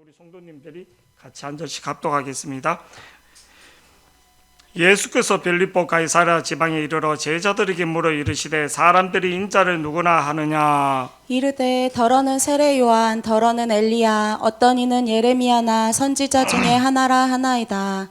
우리 성도님들이 같이 한 절씩 합독하겠습니다. 예수께서 빌립보 가이사랴 지방에 이르러 제자들에게 물어 이르시되 사람들이 인자를 누구나 하느냐. 이르되 더러는 세례 요한 더러는 엘리야 어떤 이는 예레미야나 선지자 중에 하나라 하나이다.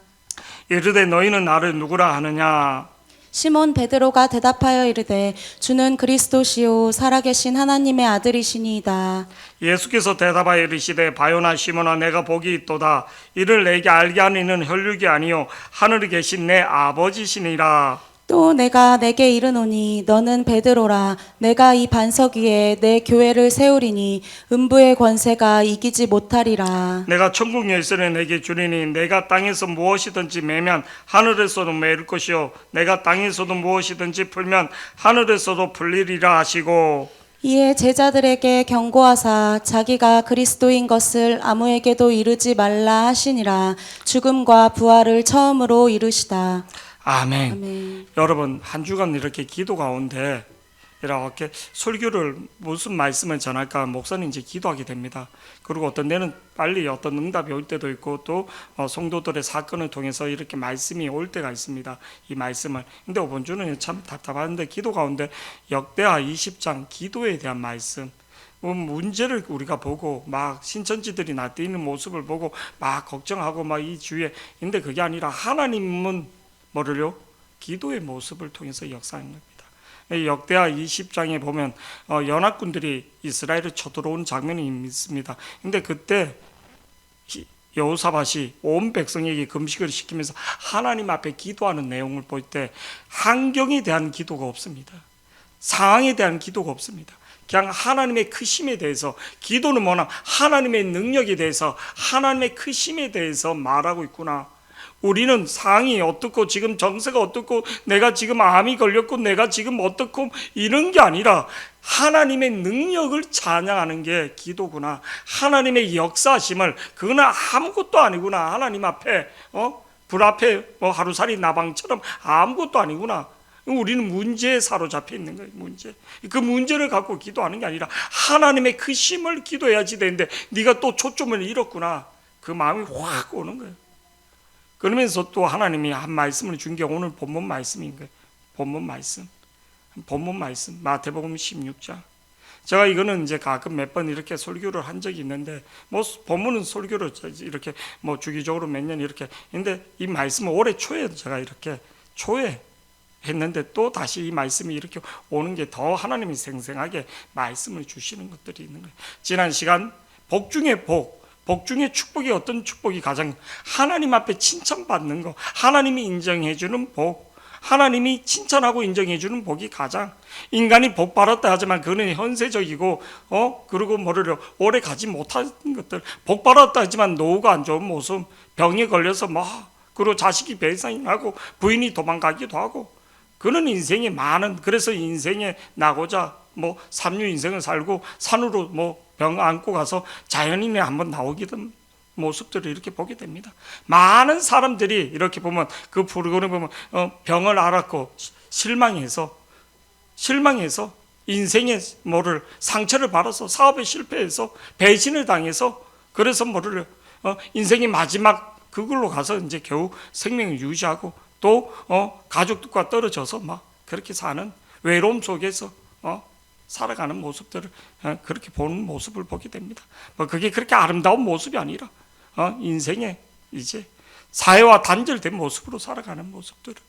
이르되 너희는 나를 누구라 하느냐. 시몬 베드로가 대답하여 이르되 주는 그리스도시요 살아계신 하나님의 아들이시니이다. 예수께서 대답하여 이르시되 바요나 시몬아 내가 복이 있도다. 이를 내게 알게 하는 이는 혈육이 아니요 하늘에 계신 내 아버지시니라. 또 내가 내게 이르노니 너는 베드로라. 내가 이 반석 위에 내 교회를 세우리니 음부의 권세가 이기지 못하리라. 내가 천국 열쇠를 내게 주리니 내가 땅에서 무엇이든지 매면 하늘에서도 매일 것이요 내가 땅에서도 무엇이든지 풀면 하늘에서도 풀리리라 하시고, 이에 제자들에게 경고하사 자기가 그리스도인 것을 아무에게도 이르지 말라 하시니라. 죽음과 부활을 처음으로 이르시다. 아멘. 아멘. 여러분 한 주간 이렇게 기도 가운데 이렇게 설교를 무슨 말씀을 전할까 목사님 이제 기도하게 됩니다. 그리고 어떤 데는 빨리 어떤 응답이 올 때도 있고 또 성도들의 사건을 통해서 이렇게 말씀이 올 때가 있습니다. 이 말씀을. 근데 이번 주는 참 답답한데 기도 가운데 역대하 20장 기도에 대한 말씀, 문제를 우리가 보고 막 신천지들이 나뛰는 모습을 보고 막 걱정하고 막 이 주위에, 근데 그게 아니라 하나님은 뭐를요? 기도의 모습을 통해서 역사하는 겁니다. 역대하 20장에 보면 연합군들이 이스라엘을 쳐들어오는 장면이 있습니다. 근데 그때 여호사밧이 온 백성에게 금식을 시키면서 하나님 앞에 기도하는 내용을 볼 때 환경에 대한 기도가 없습니다. 상황에 대한 기도가 없습니다. 그냥 하나님의 크심에 대해서, 기도는 뭐냐? 하나님의 능력에 대해서, 하나님의 크심에 대해서 말하고 있구나. 우리는 상황이 어떻고 지금 정세가 어떻고 내가 지금 암이 걸렸고 내가 지금 어떻고 이런 게 아니라 하나님의 능력을 찬양하는 게 기도구나. 하나님의 역사심을, 그거는 아무것도 아니구나. 하나님 앞에 불 앞에 하루살이 나방처럼 아무것도 아니구나. 우리는 문제에 사로잡혀 있는 거예요. 문제. 그 문제를 갖고 기도하는 게 아니라 하나님의 그 힘을 기도해야지 되는데 네가 또 초점을 잃었구나. 그 마음이 확 오는 거예요. 그러면서 또 하나님이 한 말씀을 준 게 오늘 본문 말씀인 거예요. 본문 말씀 마태복음 16장. 제가 이거는 이제 가끔 몇 번 이렇게 설교를 한 적이 있는데 본문은 설교를 이렇게 주기적으로 몇 년 이렇게 했는데 이 말씀은 올해 초에 제가 이렇게 초에 했는데 또 다시 이 말씀이 이렇게 오는 게 더 하나님이 생생하게 말씀을 주시는 것들이 있는 거예요. 지난 시간 복 중에 복 중에 축복이 어떤 축복이 가장, 하나님 앞에 칭찬받는 거, 하나님이 인정해주는 복, 하나님이 칭찬하고 인정해주는 복이 가장, 인간이 복 받았다 하지만 그는 현세적이고 그리고 오래 가지 못한 것들, 복 받았다 하지만 노후가 안 좋은 모습, 병에 걸려서 그리고 자식이 배상하고 부인이 도망가기도 하고, 그는 인생이 많은, 그래서 인생에 나고자 삼류 인생을 살고 산으로 병 안고 가서 자연인에 한번 나오기든 모습들을 이렇게 보게 됩니다. 많은 사람들이 이렇게 보면 그 프로그램 보면 병을 앓았고 실망해서 인생에 상처를 받아서 사업에 실패해서 배신을 당해서, 그래서 인생의 마지막 그걸로 가서 이제 겨우 생명을 유지하고 또 가족들과 떨어져서 그렇게 사는 외로움 속에서 살아가는 모습들을 그렇게 보는 모습을 보게 됩니다. 그게 그렇게 아름다운 모습이 아니라 인생의 이제 사회와 단절된 모습으로 살아가는 모습들을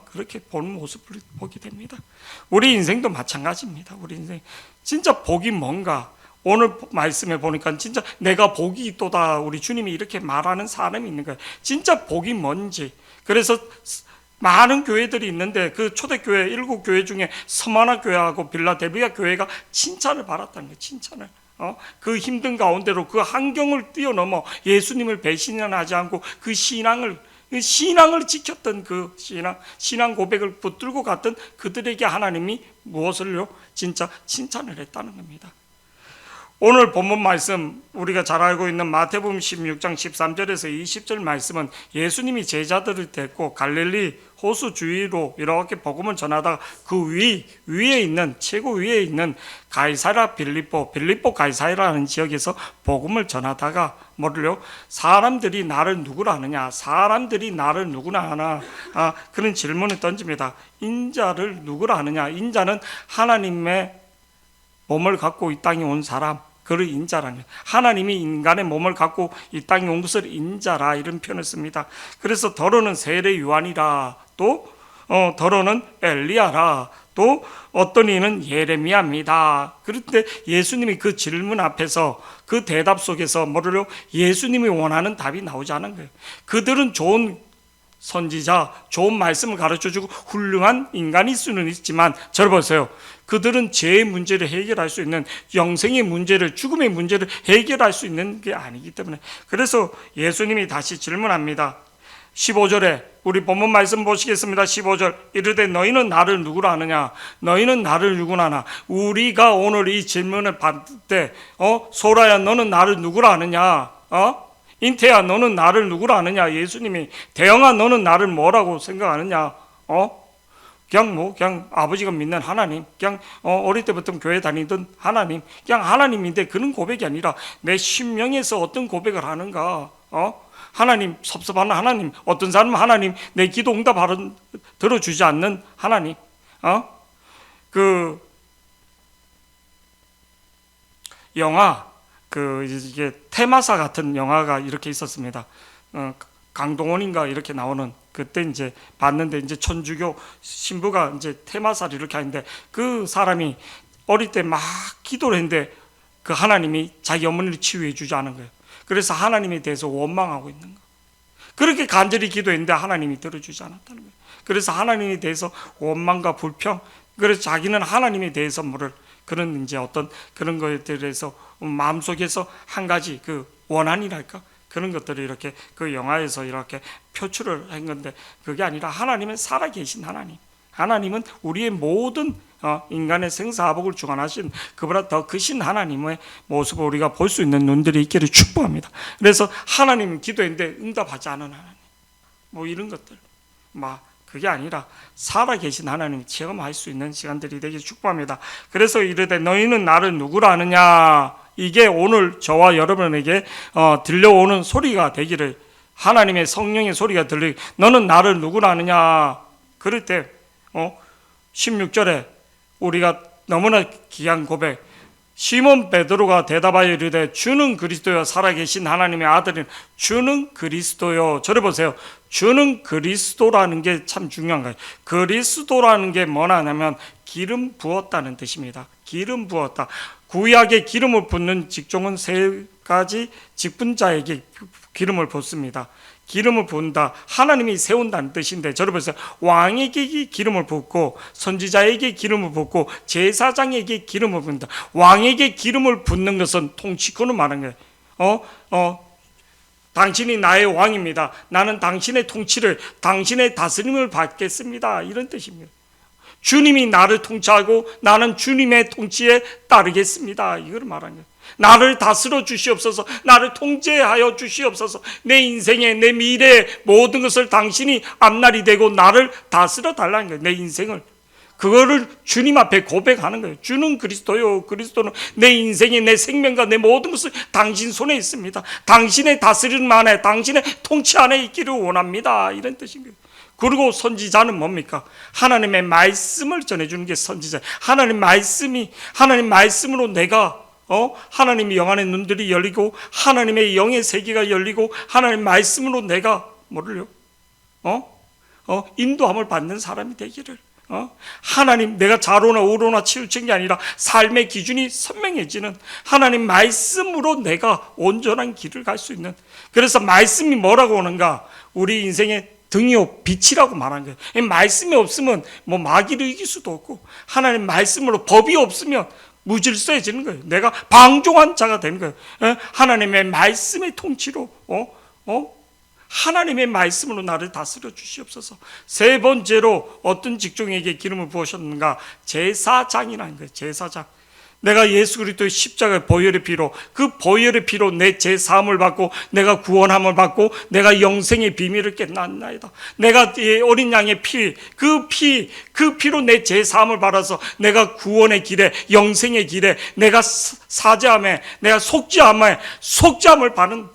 그렇게 보는 모습을 보게 됩니다. 우리 인생도 마찬가지입니다. 우리 인생 진짜 복이 뭔가, 오늘 말씀에 보니까 진짜 내가 복이 있도다, 우리 주님이 이렇게 말하는 사람이 있는 거예요. 진짜 복이 뭔지. 그래서 많은 교회들이 있는데 그 초대교회 7교회 중에 서마나 교회하고 빌라델비아 교회가 칭찬을 받았다는 거예요. 칭찬을. 그 힘든 가운데로 그 환경을 뛰어넘어 예수님을 배신하지 않고 그 신앙을 지켰던 그 신앙 고백을 붙들고 갔던 그들에게 하나님이 무엇을요? 진짜 칭찬을 했다는 겁니다. 오늘 본문 말씀 우리가 잘 알고 있는 마태복음 16장 13절에서 20절 말씀은 예수님이 제자들을 데리고 갈릴리 호수 주위로 이렇게 복음을 전하다가 그 위에 있는 최고 위에 있는 가이사랴 빌립보 가이사랴라는 지역에서 복음을 전하다가 뭐를요? 사람들이 나를 누구라 하느냐? 사람들이 나를 누구나 하나? 그런 질문을 던집니다. 인자를 누구라 하느냐? 인자는 하나님의 몸을 갖고 이 땅에 온 사람, 그를 인자라는 거예요. 하나님이 인간의 몸을 갖고 이 땅에 온 것을 인자라 이런 표현을 씁니다. 그래서 더러는 세례 요한이라, 또 더러는 엘리야라, 또 어떤 이는 예레미야입니다. 그런데 예수님이 그 질문 앞에서 그 대답 속에서 뭐를요? 예수님이 원하는 답이 나오지 않은 거예요. 그들은 좋은 선지자, 좋은 말씀을 가르쳐주고 훌륭한 인간일 수는 있지만 저를 보세요. 그들은 죄의 문제를 해결할 수 있는, 영생의 문제를, 죽음의 문제를 해결할 수 있는 게 아니기 때문에, 그래서 예수님이 다시 질문합니다. 15절에 우리 본문 말씀 보시겠습니다. 15절 이르되 너희는 나를 누구라 하느냐? 너희는 나를 누구나 하나? 우리가 오늘 이 질문을 받을 때 소라야 너는 나를 누구라 하느냐? 인태야 너는 나를 누구라 하느냐? 예수님이 대영아 너는 나를 뭐라고 생각하느냐? 그냥 아버지가 믿는 하나님, 그냥 어릴 때부터 교회 다니던 하나님, 그냥 하나님인데 그런 고백이 아니라 내 심령에서 어떤 고백을 하는가? 하나님, 섭섭한 하나님, 어떤 사람은 하나님 내 기도 응답 들어주지 않는 하나님, 그 영화, 이게 테마사 같은 영화가 이렇게 있었습니다. 강동원인가 이렇게 나오는, 그때 이제 봤는데, 이제 천주교 신부가 이제 테마사를 이렇게 하는데 그 사람이 어릴 때 막 기도를 했는데 그 하나님이 자기 어머니를 치유해 주지 않은 거예요. 그래서 하나님에 대해서 원망하고 있는 거예요. 그렇게 간절히 기도했는데 하나님이 들어주지 않았다는 거예요. 그래서 하나님에 대해서 원망과 불평, 그래서 자기는 하나님에 대해서 그런 이제 어떤 그런 것들에서 마음속에서 한 가지 그 원한이랄까 그런 것들을 이렇게 그 영화에서 이렇게 표출을 한 건데, 그게 아니라 하나님은 살아계신 하나님, 하나님은 우리의 모든 인간의 생사화복을 주관하신 그보다 더 크신 하나님의 모습을 우리가 볼 수 있는 눈들이 있기를 축복합니다. 그래서 하나님 기도했는데 응답하지 않은 하나님, 이런 것들, 그게 아니라 살아계신 하나님을 체험할 수 있는 시간들이 되기를 축복합니다. 그래서 이르되 너희는 나를 누구라 하느냐? 이게 오늘 저와 여러분에게 들려오는 소리가 되기를, 하나님의 성령의 소리가 들리기, 너는 나를 누구라 하느냐? 그럴 때 16절에 우리가 너무나 귀한 고백, 시몬 베드로가 대답하여 이르되 주는 그리스도여 살아계신 하나님의 아들인 주는 그리스도요. 저를 보세요. 주는 그리스도라는 게 참 중요한 거예요. 그리스도라는 게 뭐냐면 기름 부었다는 뜻입니다. 기름 부었다. 구약에 기름을 붓는 직종은 세 가지 직분자에게 기름을 붓습니다. 기름을 부은다, 하나님이 세운다는 뜻인데, 저를 보세요. 왕에게 기름을 붓고 선지자에게 기름을 붓고 제사장에게 기름을 붓는다. 왕에게 기름을 붓는 것은 통치권을 말하는 거예요. 당신이 나의 왕입니다. 나는 당신의 통치를, 당신의 다스림을 받겠습니다. 이런 뜻입니다. 주님이 나를 통치하고 나는 주님의 통치에 따르겠습니다. 이걸 말하는 거예요. 나를 다스려 주시옵소서, 나를 통제하여 주시옵소서, 내 인생에, 내 미래에 모든 것을 당신이 앞날이 되고 나를 다스려 달라는 거예요. 내 인생을. 그거를 주님 앞에 고백하는 거예요. 주는 그리스도요. 그리스도는 내 인생에, 내 생명과 내 모든 것을 당신 손에 있습니다. 당신의 다스림 안에, 당신의 통치 안에 있기를 원합니다. 이런 뜻인 거예요. 그리고 선지자는 뭡니까? 하나님의 말씀을 전해주는 게 선지자. 하나님 말씀으로 내가 하나님의 영 안의 눈들이 열리고 하나님의 영의 세계가 열리고 하나님 말씀으로 내가 뭐를요? 인도함을 받는 사람이 되기를. 하나님, 내가 좌로나 우로나 치우친 게 아니라 삶의 기준이 선명해지는 하나님 말씀으로 내가 온전한 길을 갈 수 있는. 그래서 말씀이 뭐라고 오는가? 우리 인생의 등이요 빛이라고 말한 거예요. 말씀이 없으면 마귀를 이길 수도 없고, 하나님 말씀으로 법이 없으면 무질서해지는 거예요. 내가 방종한 자가 되는 거예요. 하나님의 말씀의 통치로 하나님의 말씀으로 나를 다스려 주시옵소서. 세 번째로 어떤 직종에게 기름을 부으셨는가? 제사장이라는 거예요. 제사장. 내가 예수 그리스도의 십자가의 보혈의 피로, 그 보혈의 피로 내 죄사함을 받고 내가 구원함을 받고 내가 영생의 비밀을 깨닫나이다. 내가 이 어린 양의 그 피로 내 죄사함을 받아서 내가 구원의 길에, 영생의 길에 내가 사죄함에, 내가 속죄함을 받은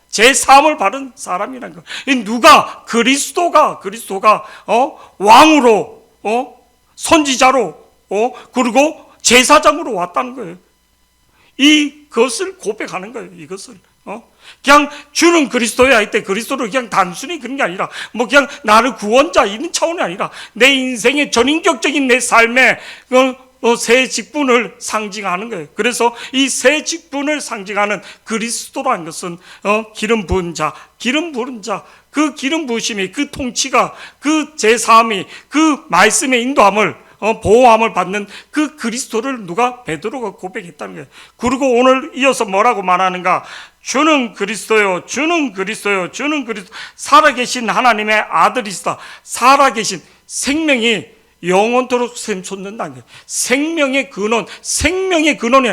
죄사함을 받은 사람이라는 거. 누가 그리스도가 왕으로 선지자로 그리고 제사장으로 왔다는 거예요. 이것을 고백하는 거예요. 이것을 그냥 주는 그리스도야 할 때 그리스도를 그냥 단순히 그런 게 아니라 뭐 그냥 나를 구원자 이런 차원이 아니라 내 인생의 전인격적인 내 삶의 새 직분을 상징하는 거예요. 그래서 이 새 직분을 상징하는 그리스도라는 것은 기름 부은 자, 그 기름 부으심이, 그 통치가, 그 제사함이, 그 말씀의 인도함을 보호함을 받는 그 그리스도를 베드로가 고백했다는 거예요. 그리고 오늘 이어서 뭐라고 말하는가? 주는 그리스도요, 주는 그리스도, 살아계신 하나님의 아들이시다. 살아계신 생명이 영원토록 샘솟는다는 거예요. 생명의 근원,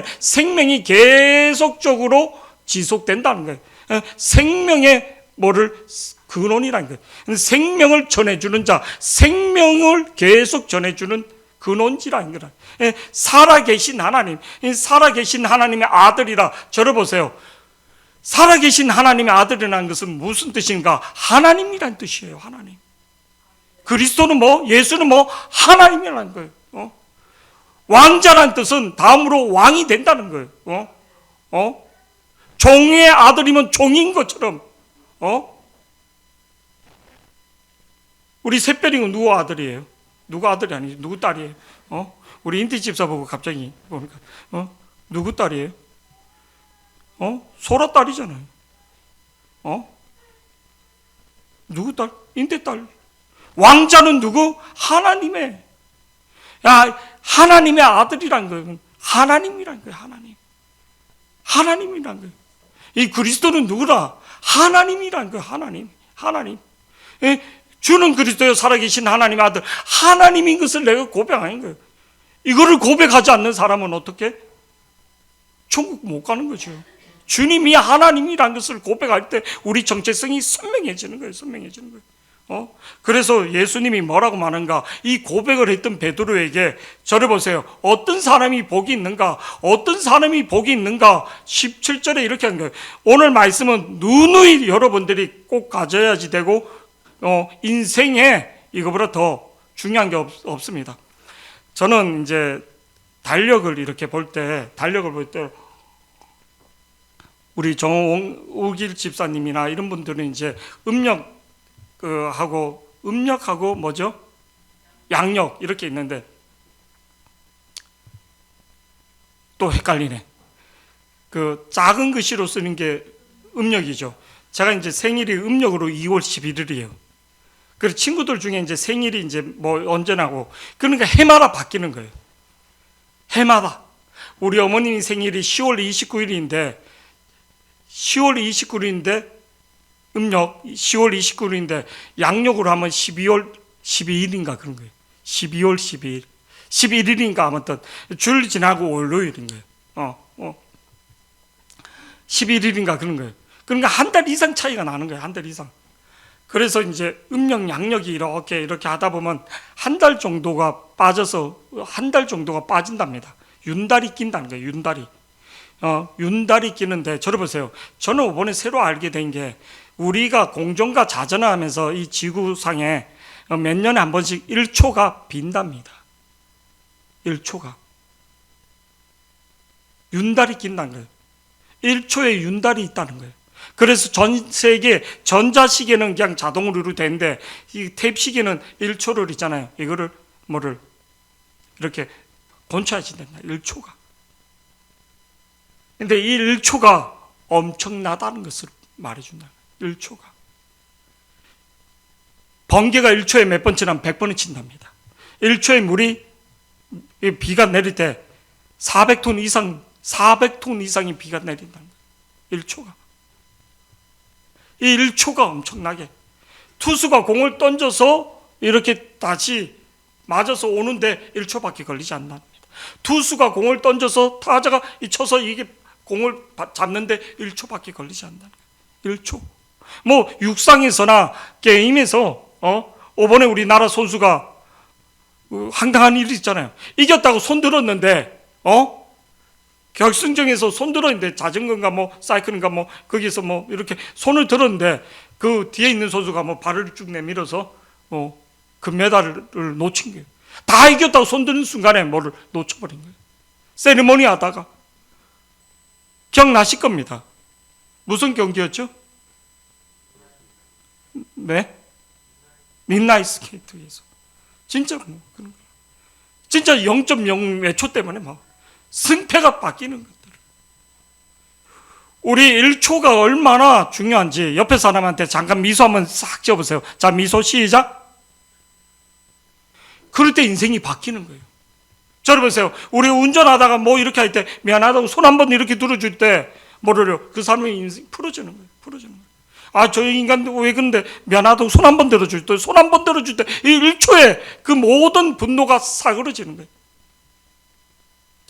생명이 계속적으로 지속된다는 거예요. 생명의 근원이라는 거예요. 생명을 전해주는 자, 생명을 계속 전해주는 근원지라는 거라. 살아계신 하나님의 아들이라. 저를 보세요. 살아계신 하나님의 아들이라는 것은 무슨 뜻인가? 하나님이란 뜻이에요. 하나님. 그리스도는 예수는 하나님이라는 거예요. 왕자란 뜻은 다음으로 왕이 된다는 거예요. 종의 아들이면 종인 것처럼, 우리 샛별이는 누구 아들이에요? 누구 아들이 아니죠? 누구 딸이에요? 우리 인티 집사 보고 갑자기 보니까, 누구 딸이에요? 소라 딸이잖아요. 누구 딸? 인티 딸. 왕자는 누구? 하나님의 아들이란 거예요. 하나님이란 거예요. 하나님이란 거예요. 이 그리스도는 누구라? 하나님이란 거예요. 하나님. 주는 그리스도요, 살아계신 하나님의 아들, 하나님인 것을 내가 고백하는 거예요. 이거를 고백하지 않는 사람은 어떻게? 천국 못 가는 거죠. 주님이 하나님이란 것을 고백할 때 우리 정체성이 선명해지는 거예요. 그래서 예수님이 뭐라고 말하는가? 이 고백을 했던 베드로에게, 저를 보세요. 어떤 사람이 복이 있는가? 17절에 이렇게 한 거예요. 오늘 말씀은 누누이 여러분들이 꼭 가져야지 되고, 인생에 이거보다 더 중요한 게 없습니다. 저는 이제 달력을 이렇게 볼 때, 우리 정우길 집사님이나 이런 분들은 이제 음력하고 뭐죠? 양력 이렇게 있는데 또 헷갈리네. 그 작은 글씨로 쓰는 게 음력이죠. 제가 이제 생일이 음력으로 2월 11일이에요. 그래서 친구들 중에 이제 생일이 이제 언제 나고, 그러니까 해마다 바뀌는 거예요. 해마다. 우리 어머님이 생일이 10월 29일인데 음력 10월 29일인데 양력으로 하면 12월 12일인가 그런 거예요. 12월 12일. 11일인가 아무튼 줄 지나고 월요일인 거예요. 11일인가 그런 거예요. 그러니까 한 달 이상 차이가 나는 거예요. 한 달 이상. 그래서 이제 음력 양력이 이렇게 하다 보면 한 달 정도가 빠진답니다. 윤달이 낀다는 거예요. 윤달이 끼는데, 저를 보세요. 저는 이번에 새로 알게 된 게, 우리가 공전과 자전을 하면서 이 지구상에 몇 년에 한 번씩 1초가 빈답니다. 1초가. 윤달이 낀다는 거예요. 1초에 윤달이 있다는 거예요. 그래서 전 세계 전자시계는 그냥 자동으로 되는데, 이 탭시계는 1초를 있잖아요. 이거를 이렇게 본쳐야 된다. 1초가. 근데 이 1초가 엄청나다는 것을 말해준다. 1초가. 번개가 1초에 몇 번 치면 100번을 친답니다. 1초에 비가 내릴 때 400톤 이상의 비가 내린다는 거예요. 1초가. 이 1초가 엄청나게. 투수가 공을 던져서 이렇게 다시 맞아서 오는데 1초밖에 걸리지 않답니다. 투수가 공을 던져서 타자가 쳐서 이게 공을 잡는데 1초밖에 걸리지 않는다는 거예요. 1초. 뭐 육상에서나 게임에서 이번에 우리나라 선수가 황당한 일이 있잖아요. 이겼다고 손 들었는데 결승전에서 손 들었는데 자전거인가 뭐 사이클인가 뭐 거기서 뭐 이렇게 손을 들었는데 그 뒤에 있는 선수가 뭐 발을 쭉 내밀어서 금메달을 놓친 거예요. 다 이겼다고 손 드는 순간에 뭐를 놓쳐버린 거예요. 세리머니 하다가. 기억나실 겁니다. 무슨 경기였죠? 네? 민나잇 스케이트에서. 진짜로 뭐 그런 거예요. 진짜 0.0 몇 초 때문에 막 승패가 바뀌는 것들. 우리 1초가 얼마나 중요한지 옆에 사람한테 잠깐 미소 한번 싹 지어보세요. 자, 미소 시작. 그럴 때 인생이 바뀌는 거예요. 저를 보세요. 우리 운전하다가 뭐 이렇게 할 때 미안하다고 손 한 번 이렇게 들어줄 때 뭐래요? 그 사람의 인생 풀어지는 거예요. 풀어지는 거예요. 아, 저 인간 왜 그런데 미안하다고 손 한 번 들어줄 때, 손 한 번 들어줄 때 이 1초에 그 모든 분노가 사그러지는 거예요.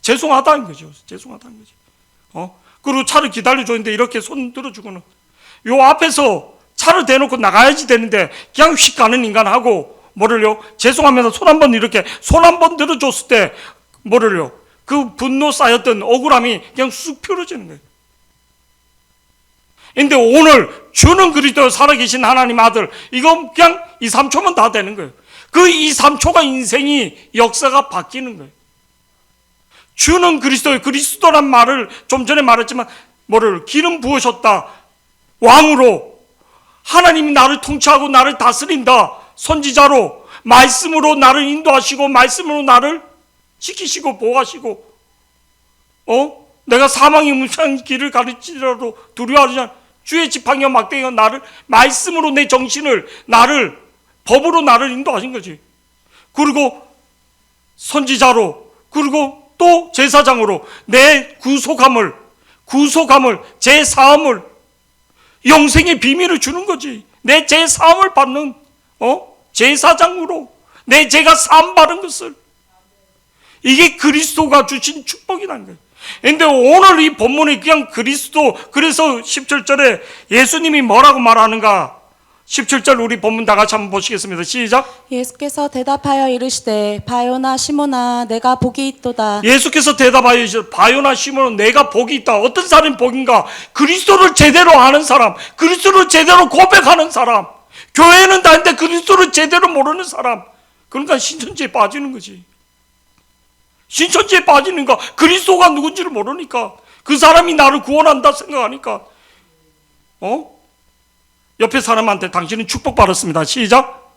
죄송하다는 거죠. 죄송하다는 거죠. 그리고 차를 기다려줬는데 이렇게 손 들어주고는 요 앞에서 차를 대놓고 나가야지 되는데 그냥 휙 가는 인간하고 뭐를요? 죄송하면서 손 한 번 이렇게 손 한 번 들어줬을 때 뭐를요? 그 분노 쌓였던 억울함이 그냥 쑥 펴려지는 거예요. 근데 오늘 주는 그리스도 살아계신 하나님 아들 이건 그냥 2, 3초면 다 되는 거예요. 그 2, 3초가 인생이 역사가 바뀌는 거예요. 주는 그리스도의 그리스도란 말을 좀 전에 말했지만 뭐를 기름 부으셨다. 왕으로 하나님이 나를 통치하고 나를 다스린다. 선지자로 말씀으로 나를 인도하시고 말씀으로 나를 지키시고 보호하시고 내가 사망의 무상한 길을 가르치더라도 두려워하지 않아. 주의 지팡이와 막대기가 나를 말씀으로 내 정신을 나를 법으로 나를 인도하신 거지. 그리고 선지자로 그리고 또 제사장으로 내 구속함을 제 사함을 영생의 비밀을 주는 거지. 내 제 사함을 받는 제사장으로 내 죄가 사함 받은 것을 이게 그리스도가 주신 축복이라는 거예요. 그런데 오늘 이 본문이 그냥 그리스도 그래서 17절에 예수님이 뭐라고 말하는가 17절 우리 본문 다 같이 한번 보시겠습니다. 시작. 예수께서 대답하여 이르시되 바요나 시몬아 내가 복이 있도다. 예수께서 대답하여 이르시되 바요나 시몬아 내가 복이 있다. 어떤 사람이 복인가? 그리스도를 제대로 아는 사람, 그리스도를 제대로 고백하는 사람. 교회는 다닌데 그리스도를 제대로 모르는 사람. 그러니까 신천지에 빠지는 거지. 신천지에 빠지는가? 그리스도가 누군지를 모르니까 그 사람이 나를 구원한다 생각하니까 옆에 사람한테 당신은 축복받았습니다. 시작.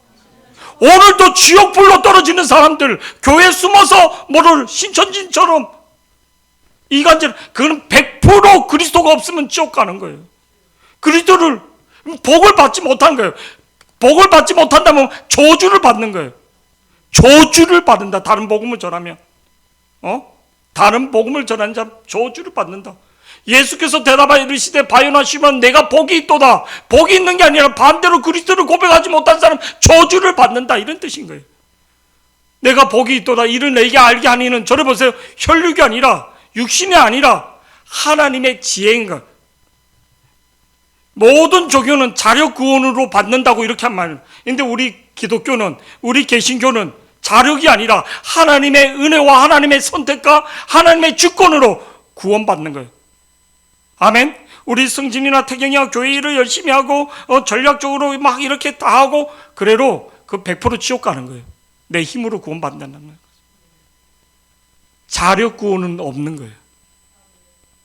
오늘도 지옥불로 떨어지는 사람들 교회에 숨어서 뭐를 신천지처럼 이간질 그건 100% 그리스도가 없으면 지옥 가는 거예요. 그리스도를 복을 받지 못한 거예요. 복을 받지 못한다면 저주를 받는 거예요. 저주를 받는다. 다른 복음을 전하면 다른 복음을 전하는 자 저주를 받는다. 예수께서 대답하여 이르시되 바요나 시몬 내가 복이 있도다. 복이 있는 게 아니라 반대로 그리스도를 고백하지 못한 사람 저주를 받는다 이런 뜻인 거예요. 내가 복이 있도다 이를 내게 알게 하니는 저를 보세요. 혈육이 아니라 육신이 아니라 하나님의 지혜인 것. 모든 종교는 자력 구원으로 받는다고 이렇게 한 말이에요. 그런데 우리 기독교는 우리 개신교는 자력이 아니라 하나님의 은혜와 하나님의 선택과 하나님의 주권으로 구원받는 거예요. 아멘. 우리 승진이나 태경이가 교회 일을 열심히 하고 전략적으로 막 이렇게 다 하고 그래로 그 100% 지옥 가는 거예요. 내 힘으로 구원받는다는 거예요. 자력 구원은 없는 거예요.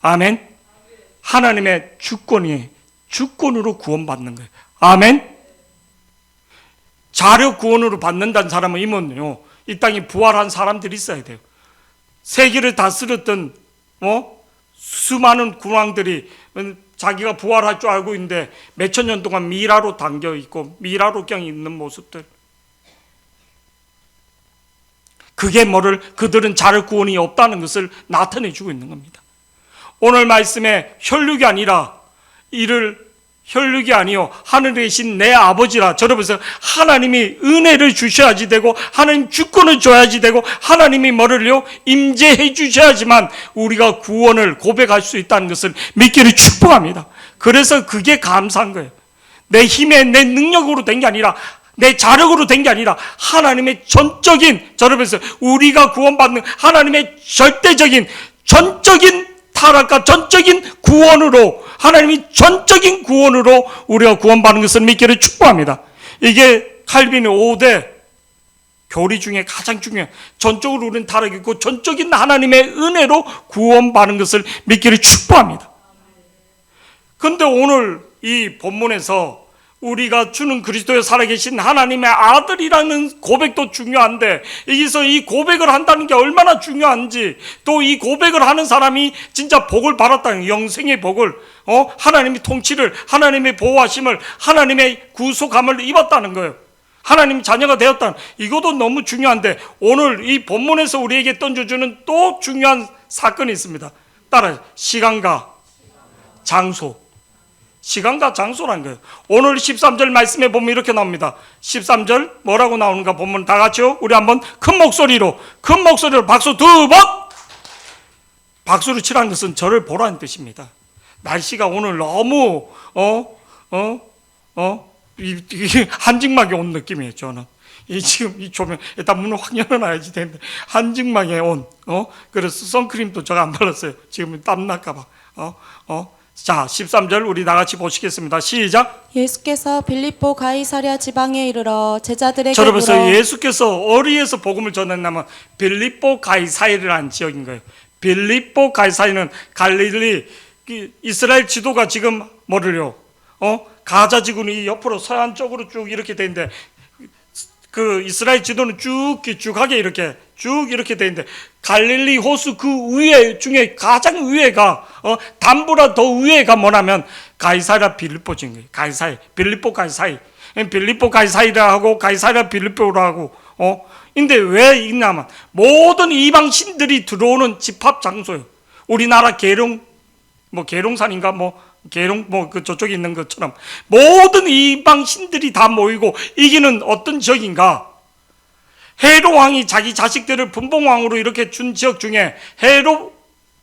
아멘. 하나님의 주권으로 구원받는 거예요. 아멘. 자력 구원으로 받는다는 사람은 이면요 이 땅에 부활한 사람들이 있어야 돼요. 세계를 다스렸던 수많은 군왕들이 자기가 부활할 줄 알고 있는데 몇천 년 동안 미라로 당겨 있고 미라로 그냥 있는 모습들. 그게 뭐를 그들은 자력 구원이 없다는 것을 나타내 주고 있는 겁니다. 오늘 말씀에 혈육이 아니라 이를 혈육이 아니요 하늘에 계신 내 아버지라. 저러면서 하나님이 은혜를 주셔야지 되고 하나님 주권을 줘야지 되고 하나님이 뭐를요? 임재해 주셔야지만 우리가 구원을 고백할 수 있다는 것을 믿기를 축복합니다. 그래서 그게 감사한 거예요. 내 힘에 내 능력으로 된 게 아니라 내 자력으로 된 게 아니라 하나님의 전적인, 저러면서 우리가 구원받는 하나님의 절대적인 전적인 타락과 전적인 구원으로, 하나님이 전적인 구원으로 우리가 구원받는 것을 믿기를 축복합니다. 이게 칼빈의 5대 교리 중에 가장 중요한, 전적으로 우리는 타락이 있고 전적인 하나님의 은혜로 구원받는 것을 믿기를 축복합니다. 그런데 오늘 이 본문에서 우리가 주는 그리스도에 살아계신 하나님의 아들이라는 고백도 중요한데, 여기서 이 고백을 한다는 게 얼마나 중요한지, 또 이 고백을 하는 사람이 진짜 복을 받았다는, 영생의 복을, 하나님의 통치를, 하나님의 보호하심을, 하나님의 구속함을 입었다는 거예요. 하나님 자녀가 되었다는, 이것도 너무 중요한데, 오늘 이 본문에서 우리에게 던져주는 또 중요한 사건이 있습니다. 따라 시간과 장소. 시간과 장소라는 거예요. 오늘 13절 말씀에 보면 이렇게 나옵니다. 13절 뭐라고 나오는가 보면 다 같이요. 우리 한번 큰 목소리로 박수 2번. 박수를 치라는 것은 저를 보라는 뜻입니다. 날씨가 오늘 너무 한증막에 온 느낌이에요. 저는 지금 이 조명 일단 문을 확 열어놔야지 되는데 한증막에 온 그래서 선크림도 제가 안 발랐어요. 지금 땀 날까봐. 자, 13절 우리 나같이 보시겠습니다. 시작. 예수께서 빌립보 가이사랴 지방에 이르러 제자들에게 저러면서 물어 예수께서 어디에서 복음을 전했냐면 빌립보 가이사랴라는 지역인 거예요. 빌립보 가이사랴는 갈릴리, 이스라엘 지도가 지금 뭐를요? 가자 지구는 옆으로 서안 쪽으로 쭉 이렇게 돼 있는데, 그 이스라엘 지도는 쭉 길쭉하게 이렇게 쭉 이렇게 돼 있는데, 갈릴리 호수 그 위에 중에 가장 위에가 단보다 더 위에가 뭐냐면 가이사랴 빌립보인 거예요. 가이사랴 빌립보 가이사랴, 빌립보 가이사랴라 하고 가이사랴 빌립보라 하고. 근데 왜 있냐면 모든 이방신들이 들어오는 집합 장소예요. 우리나라 계룡산인가 그 저쪽에 있는 것처럼 모든 이방신들이 다 모이고 이기는 어떤 지역인가? 헤롯 왕이 자기 자식들을 분봉왕으로 이렇게 준 지역 중에 헤롯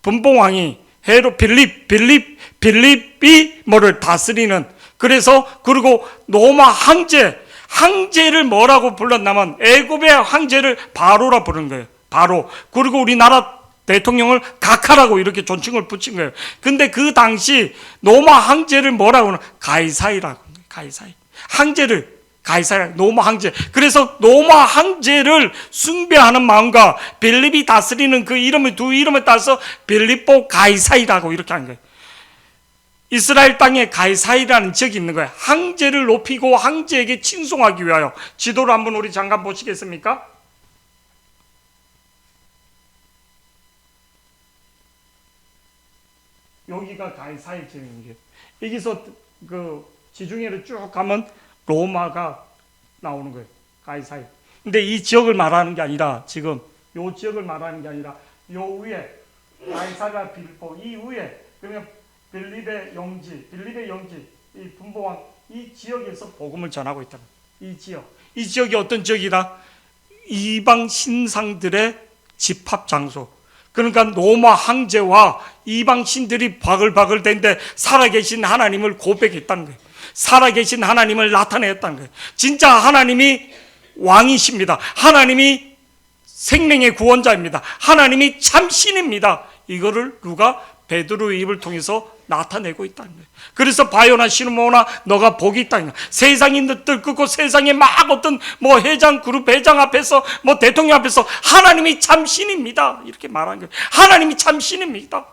분봉왕이 빌립이 뭐를 다스리는, 그래서 그리고 로마 황제를 뭐라고 불렀냐면 애굽의 황제를 바로라 부른 거예요. 바로. 그리고 우리나라 대통령을 각하라고 이렇게 존칭을 붙인 거예요. 근데 그 당시 로마 황제를 뭐라고 하는? 가이사이라고. 가이사이. 황제를 가이사랴, 로마 황제. 그래서 로마 황제를 숭배하는 마음과 빌립이 다스리는 그 이름을 두 이름을 따서 빌립보 가이사이라고 이렇게 한 거예요. 이스라엘 땅에 가이사이라는 지역이 있는 거예요. 황제를 높이고 황제에게 칭송하기 위하여. 지도를 한번 우리 잠깐 보시겠습니까? 여기가 가이사이 지역인 게, 여기서 그 지중해를 쭉 가면 로마가 나오는 거예요. 가이사이. 근데 이 지역을 말하는 게 아니라, 지금 요 지역을 말하는 게 아니라 요 위에 가이사랴 빌립보, 이 위에 그러면 빌립의 영지, 이 분봉왕, 이 지역에서 복음을 전하고 있다. 이 지역이 어떤 지역이다? 이방 신상들의 집합 장소. 그러니까 로마 황제와 이방 신들이 바글바글 된데 살아계신 하나님을 고백했다는 거예요. 살아계신 하나님을 나타냈다는 거예요. 진짜 하나님이 왕이십니다. 하나님이 생명의 구원자입니다. 하나님이 참신입니다. 이거를 누가? 베드로의 입을 통해서 나타내고 있다는 거예요. 그래서 바요나 시므오나 너가 복이 있다는 거예요. 세상이 들끓고 세상에 막 어떤 그룹 회장 앞에서 대통령 앞에서 하나님이 참신입니다. 이렇게 말하는 거예요. 하나님이 참신입니다.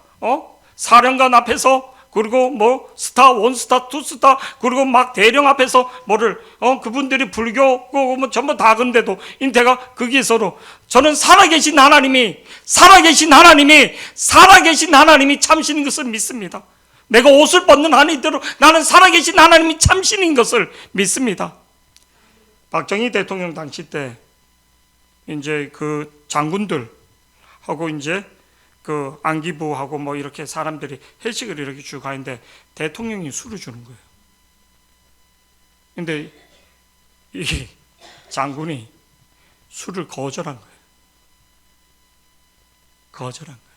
사령관 앞에서, 그리고 스타, 원스타, 투스타, 그리고 막 대령 앞에서 그분들이 불교고 전부 다 건데도 인태가 거기에서도 저는 살아계신 하나님이 참신인 것을 믿습니다. 내가 옷을 벗는 한이 있도록 나는 살아계신 하나님이 참신인 것을 믿습니다. 박정희 대통령 당시 때 이제 그 장군들하고 이제 그 안기부하고 이렇게 사람들이 회식을 이렇게 쭉 하는데 대통령이 술을 주는 거예요. 근데 이 장군이 술을 거절한 거예요. 거절한 거예요.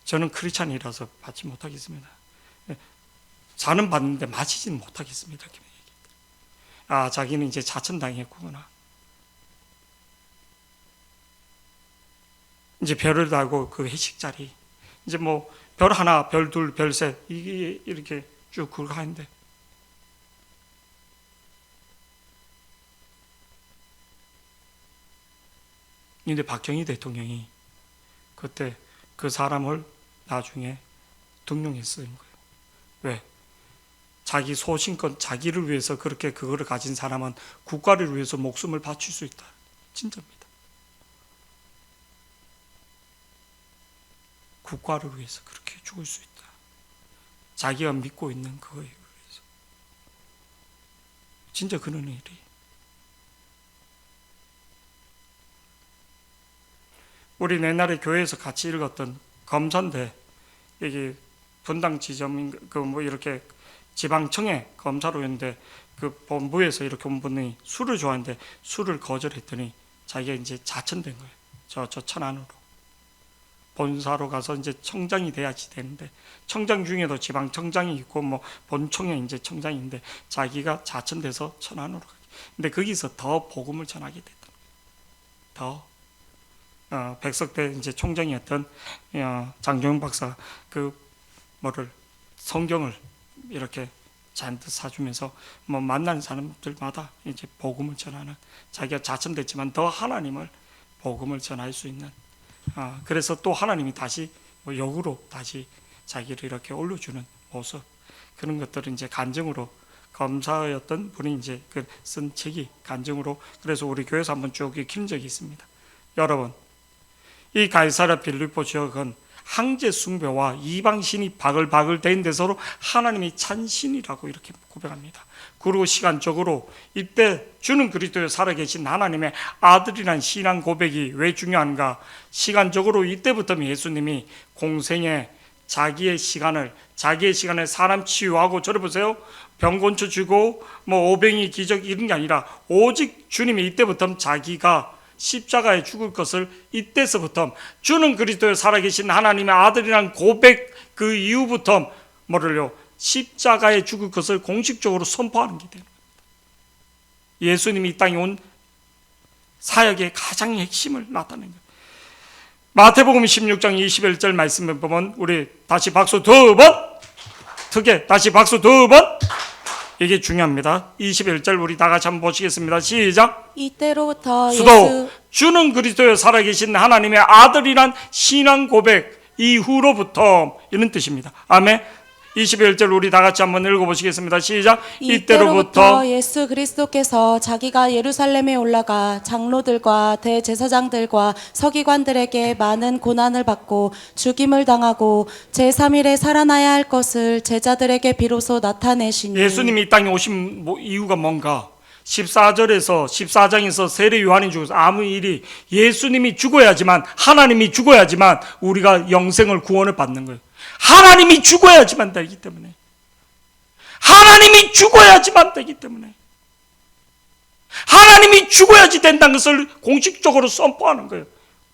저는 크리스찬이라서 받지 못하겠습니다. 잔은 받는데 마시지는 못하겠습니다. 아, 자기는 이제 자천당했구나. 이제 별을 달고 그 회식 자리, 이제 뭐 별 하나, 별 둘, 별 셋, 이게 이렇게 쭉 그거 하는데, 근데 박정희 대통령이 그때 그 사람을 나중에 등용했어요. 왜? 자기 소신껏 자기를 위해서 그렇게 그거를 가진 사람은 국가를 위해서 목숨을 바칠 수 있다. 진짜입니다. 국가를 위해서 그렇게 죽을 수 있다. 자기가 믿고 있는 그거에 위해서. 진짜 그런 일이. 우리 옛날에 교회에서 같이 읽었던 검사인데, 여기 분당 지점 그 뭐 이렇게 지방청에 검사로 있는데, 그 본부에서 이렇게 온 분이 술을 좋아하는데 술을 거절했더니 자기가 이제 자천된 거예요. 저 천안으로 본사로 가서 이제 청장이 돼야지 되는데, 청장 중에도 지방청장이 있고 뭐 본청에 이제 청장인데 자기가 자천돼서 천안으로 가요. 근데 거기서 더 복음을 전하게 됐다. 더 백석대 이제 총장이었던 장종영 박사 그 뭐를 성경을 이렇게 잔뜩 사주면서 뭐 만나는 사람들마다 이제 복음을 전하는, 자기가 자천됐지만 더 하나님을 복음을 전할 수 있는, 그래서 또 하나님이 다시 뭐 역으로 다시 자기를 이렇게 올려주는 모습, 그런 것들을 이제 간증으로, 검사였던 분이 이제 그 쓴 책이 간증으로, 그래서 우리 교회에서 한번 쭉 읽힌 적이 있습니다. 여러분, 이 가이사랴 빌립보 지역은 황제 숭배와 이방신이 바글바글 된 데서로 하나님이 찬신이라고 이렇게 고백합니다. 그리고 시간적으로 이때 주는 그리스도에 살아계신 하나님의 아들이란 신앙 고백이 왜 중요한가? 시간적으로 이때부터 예수님이 공생에 자기의 시간을 사람 치유하고, 저를 보세요, 병 고쳐 주고 뭐 오병이 기적 이런 게 아니라 오직 주님이 이때부터 자기가 십자가에 죽을 것을 이때서부터 주는 그리스도에 살아계신 하나님의 아들이란 고백 그 이후부터 뭐를요? 십자가에 죽을 것을 공식적으로 선포하는 게 됩니다. 예수님이 이 땅에 온 사역의 가장 핵심을 나타낸 거예요. 마태복음 16장 21절 말씀을 보면, 우리 다시 박수 두 번, 크게 다시 박수 두 번. 이게 중요합니다. 21절 우리 다 같이 한번 보시겠습니다. 시작. 이때로부터 수도 주는 그리스도에 살아계신 하나님의 아들이란 신앙 고백 이후로부터, 이런 뜻입니다. 아멘. 21절 우리 다 같이 한번 읽어보시겠습니다. 시작. 이때로부터 예수 그리스도께서 자기가 예루살렘에 올라가 장로들과 대제사장들과 서기관들에게 많은 고난을 받고 죽임을 당하고 제3일에 살아나야 할 것을 제자들에게 비로소 나타내시니, 예수님이 이 땅에 오신 이유가 뭔가? 14장에서 세례 요한이 죽어서 아무 일이, 예수님이 죽어야지만, 하나님이 죽어야지만 우리가 영생을 구원을 받는 거예요. 하나님이 죽어야지만 되기 때문에, 하나님이 죽어야지만 되기 때문에, 하나님이 죽어야지 된다는 것을 공식적으로 선포하는 거예요.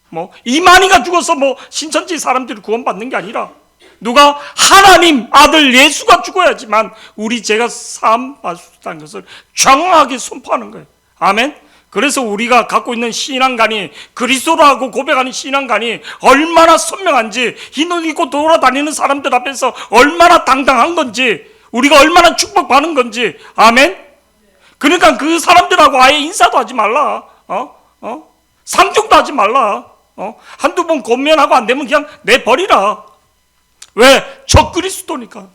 뭐 이만희가 죽어서 뭐 신천지 사람들이 구원받는 게 아니라, 누가? 하나님 아들 예수가 죽어야지만 우리 죄가 사함 받을 수 있다는 것을 정확하게 선포하는 거예요. 아멘. 그래서 우리가 갖고 있는 신앙관이, 그리스도라고 고백하는 신앙관이 얼마나 선명한지, 흰옷 입고 돌아다니는 사람들 앞에서 얼마나 당당한 건지, 우리가 얼마나 축복받는 건지. 아멘. 그러니까 그 사람들하고 아예 인사도 하지 말라. 상종도 하지 말라. 한두 번 권면하고 안 되면 그냥 내버리라. 왜? 저 그리스도니까.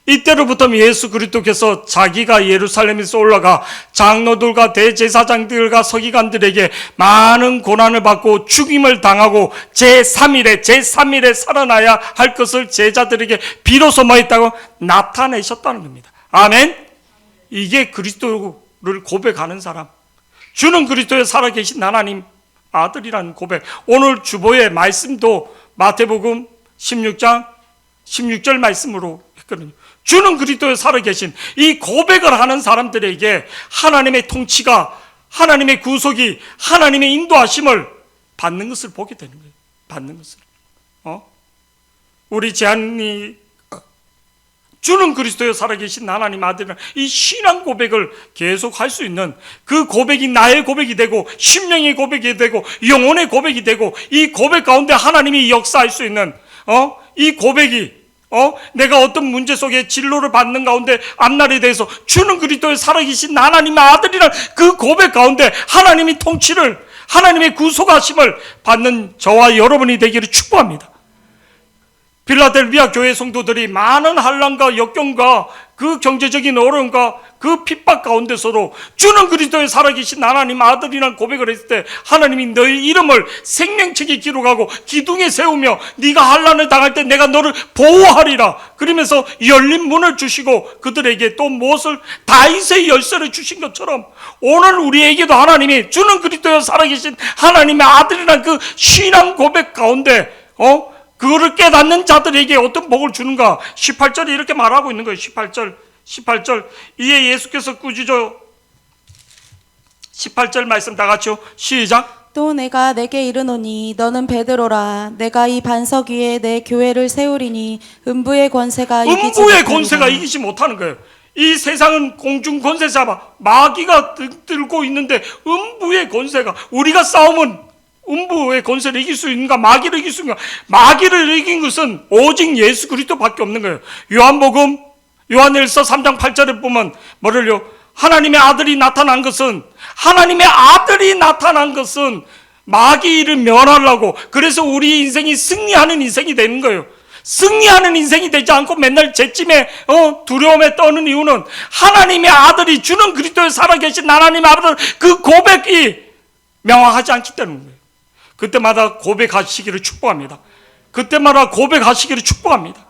이때로부터 예수 그리스도께서 자기가 예루살렘에서 올라가 장로들과 대제사장들과 서기관들에게 많은 고난을 받고 죽임을 당하고 제3일에 살아나야 할 것을 제자들에게 비로소 뭐 했다고? 나타내셨다는 겁니다. 아멘. 이게 그리스도를 고백하는 사람, 주는 그리스도에 살아계신 하나님 아들이라는 고백. 오늘 주보의 말씀도 마태복음 16장 16절 말씀으로 했거든요. 주는 그리스도에 살아계신 이 고백을 하는 사람들에게 하나님의 통치가, 하나님의 구속이, 하나님의 인도하심을 받는 것을 보게 되는 거예요. 받는 것을. 우리 제한이 주는 그리스도에 살아계신 하나님 아들이라는 이 신앙 고백을 계속 할 수 있는, 그 고백이 나의 고백이 되고 심령의 고백이 되고 영혼의 고백이 되고, 이 고백 가운데 하나님이 역사할 수 있는 이 고백이 내가 어떤 문제 속에 진로를 받는 가운데 앞날에 대해서 주는 그리스도에 살아계신 하나님의 아들이라는 그 고백 가운데 하나님이 통치를, 하나님의 구속하심을 받는 저와 여러분이 되기를 축복합니다. 필라델비아 교회 성도들이 많은 환난과 역경과 그 경제적인 어려움과 그 핍박 가운데서도 주는 그리스도에 살아계신 하나님 아들이라는 고백을 했을 때 하나님이 너희 이름을 생명책에 기록하고 기둥에 세우며 네가 환난을 당할 때 내가 너를 보호하리라 그러면서 열린 문을 주시고 그들에게 또 무엇을, 다윗의 열쇠를 주신 것처럼 오늘 우리에게도 하나님이 주는 그리스도에 살아계신 하나님의 아들이라는 그 신앙 고백 가운데 그거를 깨닫는 자들에게 어떤 복을 주는가. 18절에 이렇게 말하고 있는 거예요. 18절. 이에 예수께서 꾸짖어, 18절 말씀 다 같이요. 시작. 또 내가 내게 이르노니 너는 베드로라. 내가 이 반석 위에 내 교회를 세우리니 음부의 권세가 이기지 음부의 못하리라. 권세가 이기지 못하는 거예요. 이 세상은 공중 권세 잡아 마귀가 들고 있는데 음부의 권세가, 우리가 싸움은 음부의 권세를 이길 수 있는가, 마귀를 이길 수 있는가? 마귀를 이긴 것은 오직 예수 그리스도밖에 없는 거예요. 요한복음 요한일서 3장 8절에 보면 뭐를요? 하나님의 아들이 나타난 것은, 하나님의 아들이 나타난 것은 마귀를 멸하려고, 그래서 우리 인생이 승리하는 인생이 되는 거예요. 승리하는 인생이 되지 않고 맨날 죄짐에 두려움에 떠는 이유는 하나님의 아들이, 주는 그리스도에 살아계신 하나님의 아들, 그 고백이 명확하지 않기 때문인 거예요. 그때마다 고백하시기를 축복합니다. 그때마다 고백하시기를 축복합니다.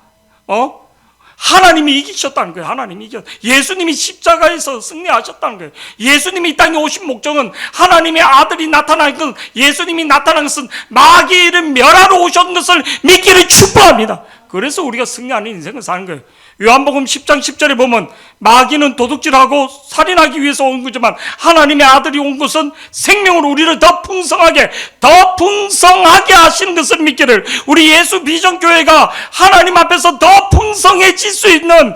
하나님이 이기셨다는 거예요. 하나님이 이겼. 예수님이 십자가에서 승리하셨다는 거예요. 예수님이 이 땅에 오신 목적은, 하나님의 아들이 나타난 것, 예수님이 나타난 것은 마귀를 멸하러 오신 것을 믿기를 축복합니다. 그래서 우리가 승리하는 인생을 사는 거예요. 요한복음 10장 10절에 보면 마귀는 도둑질하고 살인하기 위해서 온 거지만 하나님의 아들이 온 것은 생명으로 우리를 더 풍성하게 하시는 것을 믿기를, 우리 예수 비전교회가 하나님 앞에서 더 풍성해질 수 있는,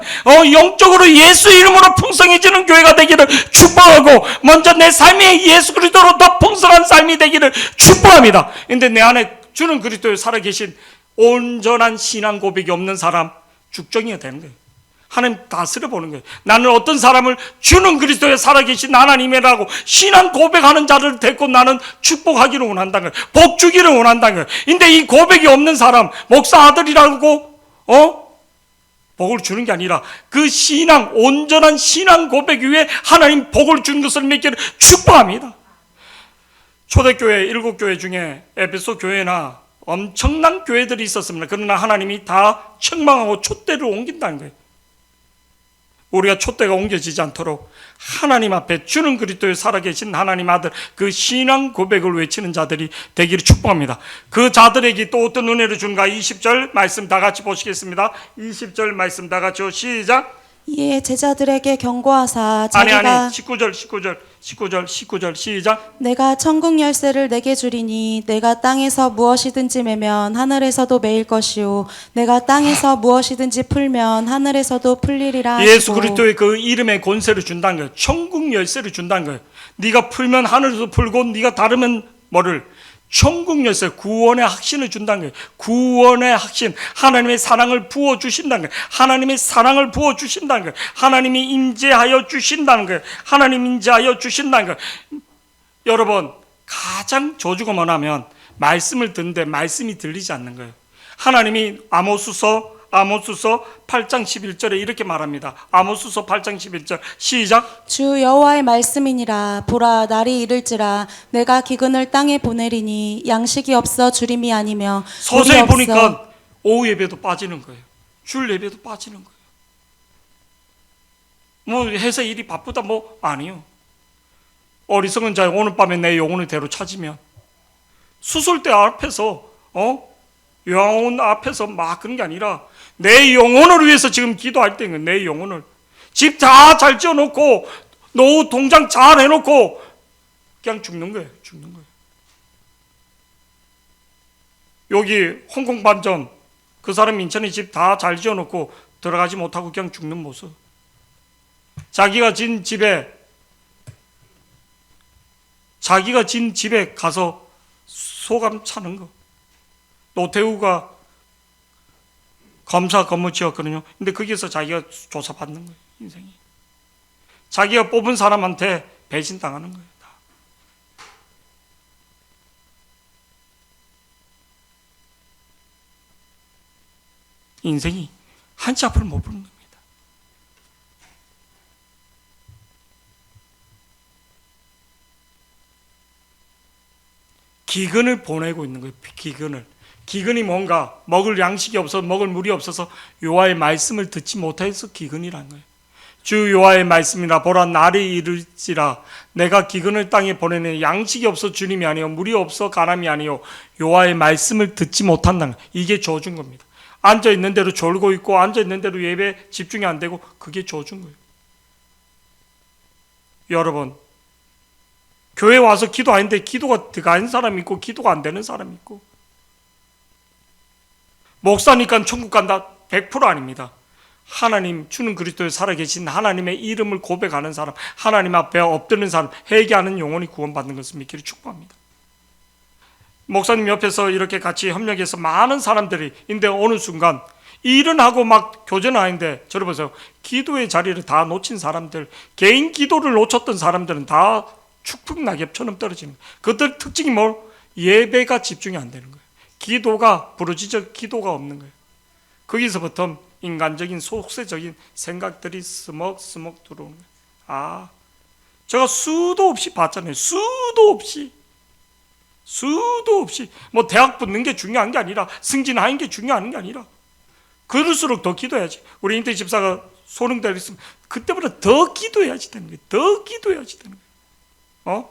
영적으로 예수 이름으로 풍성해지는 교회가 되기를 축복하고, 먼저 내 삶이 예수 그리스도로 더 풍성한 삶이 되기를 축복합니다. 그런데 내 안에 주는 그리스도에 살아계신 온전한 신앙 고백이 없는 사람, 죽정이가 되는 거예요. 하나님 다스려 보는 거예요. 나는 어떤 사람을 주는 그리스도에 살아계신 하나님이라고 신앙 고백하는 자를 데리고 나는 축복하기를 원한다는 거예요. 복 주기를 원한다는 거예요. 근데 이 고백이 없는 사람, 목사 아들이라고 복을 주는 게 아니라 그 신앙, 온전한 신앙 고백 위에 하나님 복을 주는 것을 믿기를 축복합니다. 초대교회 7교회 중에 에베소 교회나 엄청난 교회들이 있었습니다. 그러나 하나님이 다 책망하고 촛대를 옮긴다는 거예요. 우리가 촛대가 옮겨지지 않도록 하나님 앞에 주는 그리스도에 살아계신 하나님 아들, 그 신앙 고백을 외치는 자들이 되기를 축복합니다. 그 자들에게 또 어떤 은혜를 주는가. 20절 말씀 다 같이 보시겠습니다. 20절 말씀 다 같이요. 시작. 이에 제자들에게 경고하사 아니 자기가 19절 시작. 내가 천국 열쇠를 내게 주리니 내가 땅에서 무엇이든지 매면 하늘에서도 매일 것이요 내가 땅에서 무엇이든지 풀면 하늘에서도 풀리리라 하시고. 예수 그리스도의 그 이름의 권세를 준다는 거예요. 천국 열쇠를 준다는 거예요. 네가 풀면 하늘에서 풀고 네가 닫으면 뭐를? 천국 열쇠, 구원의 확신을 준다는 거예요. 구원의 확신, 하나님의 사랑을 부어주신다는 거예요. 하나님의 사랑을 부어주신다는 거예요. 하나님이 임재하여 주신다는 거예요. 하나님 임재하여 주신다는 거예요. 여러분, 가장 저주가 뭐냐면 말씀을 듣는데 말씀이 들리지 않는 거예요. 하나님이 아모스서 8장 11절에 이렇게 말합니다. 아모스서 8장 11절 시작. 주 여호와의 말씀이니라. 보라, 날이 이를지라 내가 기근을 땅에 보내리니 양식이 없어 주림이 아니며 서서히 물이 보니까 없어. 오후 예배도 빠지는 거예요. 줄 예배도 빠지는 거예요. 뭐 해서 일이 바쁘다 뭐 아니요. 어리석은 자여 오늘 밤에 내 영혼을 되로 찾으면 수술대 앞에서 영혼 앞에서 막 그런 게 아니라 내 영혼을 위해서 지금 기도할 때는 내 영혼을 집 다 잘 지어놓고 노후 통장 잘 해놓고 그냥 죽는 거예요. 죽는 거예요. 여기 홍콩 반점 그 사람 인천에 집 다 잘 지어놓고 들어가지 못하고 그냥 죽는 모습. 자기가 진 집에 가서 소감 차는 거. 노태우가 검사 근무 지었거든요. 근데 거기서 자기가 조사받는 거예요. 인생이. 자기가 뽑은 사람한테 배신당하는 거예요. 다. 인생이 한치 앞을 못 보는 겁니다. 기근을 보내고 있는 거예요. 기근이 뭔가 먹을 양식이 없어서 먹을 물이 없어서 여호와의 말씀을 듣지 못해서 기근이라는 거예요. 주 여호와의 말씀이라 보라 날이 이르지라 내가 기근을 땅에 보내는 양식이 없어 주님이 아니요 물이 없어 가람이 아니요 여호와의 말씀을 듣지 못한다는 거예요. 이게 저주인 겁니다. 앉아있는 대로 졸고 있고 앉아있는 대로 예배 집중이 안 되고 그게 저주인 거예요. 여러분 교회 와서 기도하는데 기도가 들어가는 사람이 있고 기도가 안 되는 사람이 있고 목사니까 천국 간다 100% 아닙니다. 하나님 주는 그리스도에 살아계신 하나님의 이름을 고백하는 사람 하나님 앞에 엎드리는 사람 회개하는 영혼이 구원받는 것을 믿기를 축복합니다. 목사님 옆에서 이렇게 같이 협력해서 많은 사람들이 있는데 어느 순간 일은 하고 막 교제는 하는데 저를 보세요. 기도의 자리를 다 놓친 사람들 개인 기도를 놓쳤던 사람들은 다 축풍 낙엽처럼 떨어지는 거예요. 그들 특징이 뭘? 예배가 집중이 안 되는 거예요. 기도가 부르짖어 기도가 없는 거예요. 거기서부터 인간적인 속세적인 생각들이 스먹스먹 들어오는 거예요. 아, 제가 수도 없이 봤잖아요. 수도 없이 뭐 대학 붙는 게 중요한 게 아니라 승진하는 게 중요한 게 아니라 그럴수록 더 기도해야지. 우리 인태 집사가 소능대를 했으면 그때보다 더 기도해야지 되는 거예요. 더 기도해야지 되는 거예요.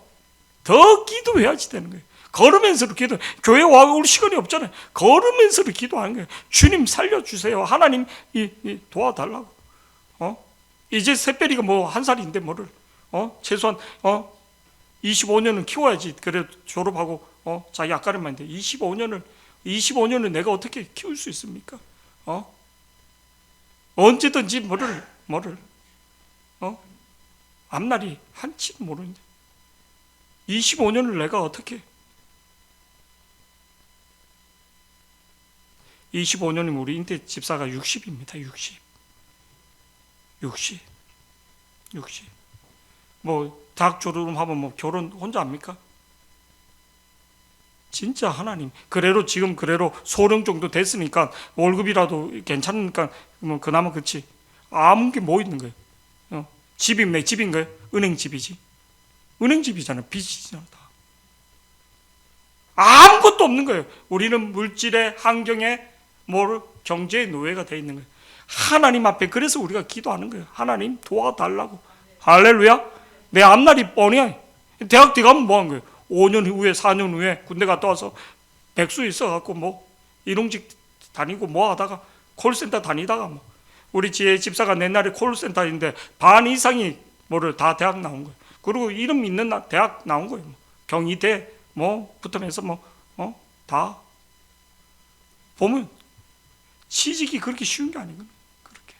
더 기도해야지 되는 거예요. 걸으면서도 기도. 교회 와올 시간이 없잖아요. 걸으면서도 기도하는 거예요. 주님 살려주세요. 하나님 도와달라고. 이제 새별이가 뭐 한 살인데 뭐를 최소한 25년은 키워야지. 그래 졸업하고 자기 아까는 말인데 25년을 내가 어떻게 키울 수 있습니까? 언제든지 뭐를 앞날이 한치도 모르는데 25년을 내가 어떻게 25년이면 우리 인태 집사가 60입니다. 60. 뭐 대학 졸업하면 뭐 결혼 혼자 합니까? 진짜 하나님 그래로 지금 그래로 소령 정도 됐으니까 월급이라도 괜찮으니까 뭐 그나마 그렇지 아무 게 뭐 있는 거예요? 집이면 내 집인 거예요? 은행집이지. 은행집이잖아요. 빚이잖아 다. 아무것도 없는 거예요. 우리는 물질의 환경에 경제의 노예가 되어 있는 거예요. 하나님 앞에 그래서 우리가 기도하는 거예요. 하나님 도와달라고. 할렐루야. 내 앞날이 뻔해. 대학 들어가면 뭐 하는 거예요? 5년 후에 4년 후에 군대 갔다 와서 백수 있어갖고 뭐 일용직 다니고 뭐 하다가 콜센터 다니다가 뭐 우리 지혜 집사가 옛날에 콜센터인데 반 이상이 다 대학 나온 거예요. 그리고 이름 있는 대학 나온 거예요. 경희대 붙으면서 다 보면 취직이 그렇게 쉬운 게 아니거든요. 그렇게.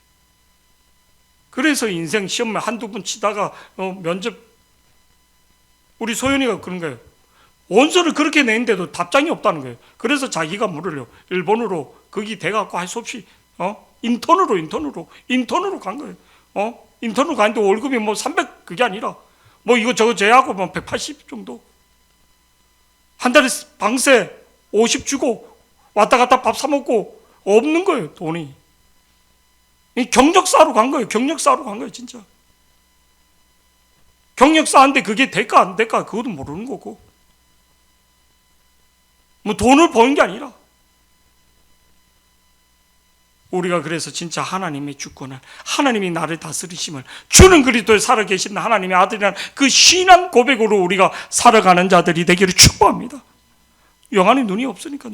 그래서 인생 시험 한두 번 치다가 면접 우리 소연이가 그런 거예요. 원서를 그렇게 냈는데도 답장이 없다는 거예요. 그래서 자기가 물으려 일본으로 거기 돼갖고 할 수 없이 인턴으로 간 거예요. 인턴으로 가는데 월급이 300 그게 아니라 이거 제하고 180 정도. 한 달에 방세 50 주고 왔다 갔다 밥 사 먹고 없는 거예요, 돈이. 경력사로 간 거예요. 진짜. 경력사인데 그게 될까 안 될까 그것도 모르는 거고. 돈을 버는 게 아니라. 우리가 그래서 진짜 하나님의 주권을, 하나님이 나를 다스리심을, 주는 그리스도에 살아계신 하나님의 아들이라는 그 신앙 고백으로 우리가 살아가는 자들이 되기를 축복합니다. 영안의 눈이 없으니까.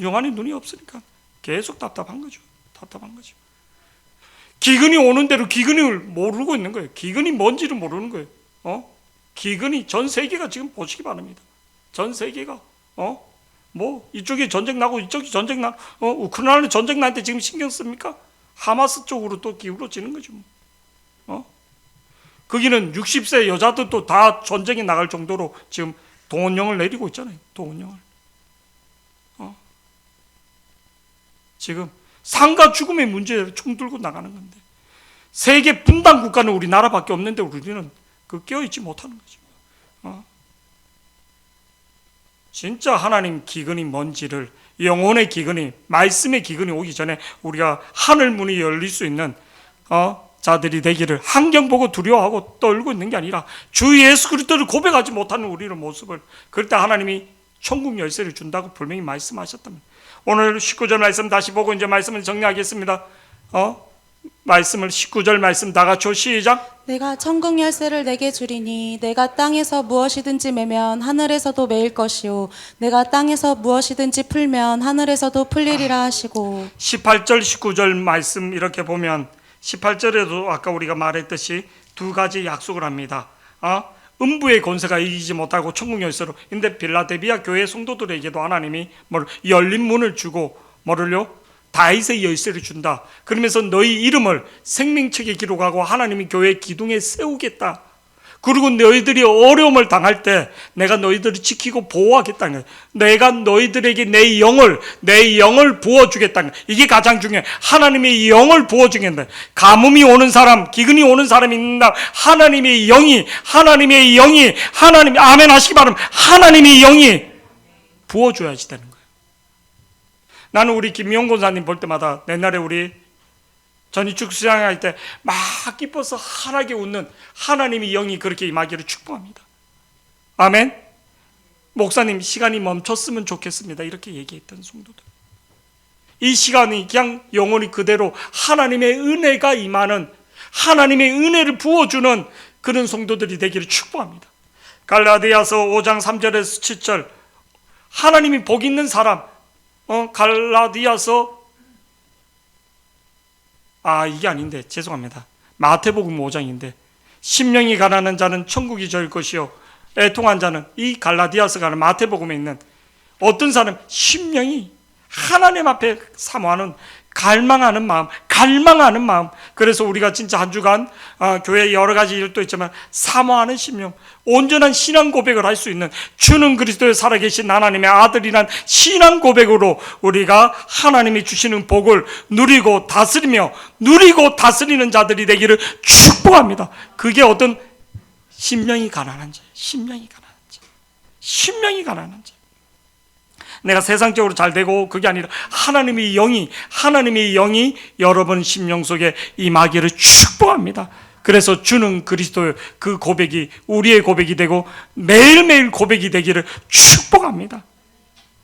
계속 답답한 거죠. 답답한 거죠. 기근이 오는 대로 기근을 모르고 있는 거예요. 기근이 뭔지를 모르는 거예요. 기근이 전 세계가 지금 보시기 바랍니다. 전 세계가 뭐 이쪽에 전쟁 나고 이쪽에 전쟁 나 우크라이나 전쟁 나는데 지금 신경 씁니까? 하마스 쪽으로 또 기울어지는 거죠. 거기는 60세 여자들도 다 전쟁에 나갈 정도로 지금 동원령을 내리고 있잖아요. 동원령을. 지금 삶과 죽음의 문제를 총 들고 나가는 건데 세계 분단 국가는 우리나라밖에 없는데 우리는 그 깨어있지 못하는 거죠. 진짜 하나님 기근이 뭔지를, 영혼의 기근이, 말씀의 기근이 오기 전에 우리가 하늘 문이 열릴 수 있는 자들이 되기를, 환경 보고 두려워하고 떨고 있는 게 아니라 주 예수 그리스도를 고백하지 못하는 우리의 모습을, 그럴 때 하나님이 천국 열쇠를 준다고 분명히 말씀하셨답니다. 오늘 19절 말씀 다시 보고 이제 말씀을 정리하겠습니다. 말씀을 19절 말씀 다 같이 시작. 내가 천국 열쇠를 내게 주리니 내가 땅에서 무엇이든지 매면 하늘에서도 매일 것이요 내가 땅에서 무엇이든지 풀면 하늘에서도 풀리리라 하시고. 18절 19절 말씀 이렇게 보면 18절에도 아까 우리가 말했듯이 두 가지 약속을 합니다. 음부의 권세가 이기지 못하고 천국 열쇠로. 근데 빌라델비아 교회 성도들에게도 하나님이 열린 문을 주고 뭐를요? 다윗의 열쇠를 준다. 그러면서 너희 이름을 생명책에 기록하고 하나님이 교회 기둥에 세우겠다. 그리고 너희들이 어려움을 당할 때 내가 너희들을 지키고 보호하겠다는 거예요. 내가 너희들에게 내 영을 부어주겠다는 거예요. 이게 가장 중요해요. 하나님의 영을 부어주겠다. 가뭄이 오는 사람, 기근이 오는 사람이 있는다. 하나님의 영이 하나님, 아멘 하시기 바랍니다. 하나님의 영이 부어줘야지 되는 거예요. 나는 우리 김용 권사님 볼 때마다 옛날에 우리 전이축 수양할 때 막 기뻐서 환하게 웃는 하나님의 영이 그렇게 임하기를 축복합니다. 아멘. 목사님 시간이 멈췄으면 좋겠습니다. 이렇게 얘기했던 성도들. 이 시간이 그냥 영원히 그대로 하나님의 은혜가 임하는, 하나님의 은혜를 부어주는 그런 성도들이 되기를 축복합니다. 갈라디아서 5장 3절에서 7절 하나님이 복 있는 사람, 갈라디아서 이게 아닌데 죄송합니다. 마태복음 5장인데 심령이 가난한 자는 천국이 저일 것이요 애통한 자는, 이 갈라디아서가 마태복음에 있는 어떤 사람 심령이 하나님 앞에 사모하는 갈망하는 마음. 그래서 우리가 진짜 한 주간 교회 여러 가지 일도 있지만 사모하는 심령, 온전한 신앙 고백을 할 수 있는, 주는 그리스도의 살아계신 하나님의 아들이란 신앙 고백으로 우리가 하나님이 주시는 복을 누리고 다스리는 자들이 되기를 축복합니다. 그게 어떤 심령이 가난한 자예요. 심령이 가난한 자. 내가 세상적으로 잘 되고 그게 아니라 하나님의 영이 여러분 심령 속에 임하기를 축복합니다. 그래서 주는 그리스도의 그 고백이 우리의 고백이 되고 매일매일 고백이 되기를 축복합니다.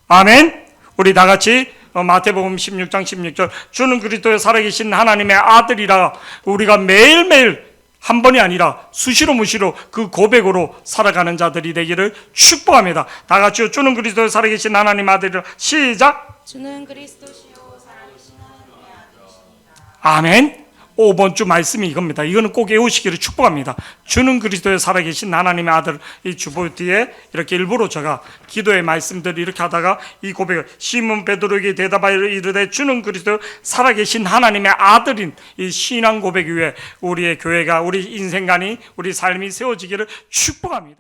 아멘. 우리 다 같이 마태복음 16장 16절 주는 그리스도의 살아계신 하나님의 아들이라 우리가 매일매일 한 번이 아니라 수시로 무시로 그 고백으로 살아가는 자들이 되기를 축복합니다. 다 같이요. 주는 그리스도의 살아계신 하나님 아들이라 시작. 주는 그리스도시요 살아계신 하나님의 아들이시니라. 아멘. 5번 주 말씀이 이겁니다. 이거는 꼭 외우시기를 축복합니다. 주는 그리스도의 살아계신 하나님의 아들. 이 주보 뒤에 이렇게 일부러 제가 기도의 말씀들을 이렇게 하다가 이 고백을 시몬 베드로에게 대답하여 이르되 주는 그리스도의 살아계신 하나님의 아들인 이 신앙 고백 위에 우리의 교회가, 우리 인생관이, 우리 삶이 세워지기를 축복합니다.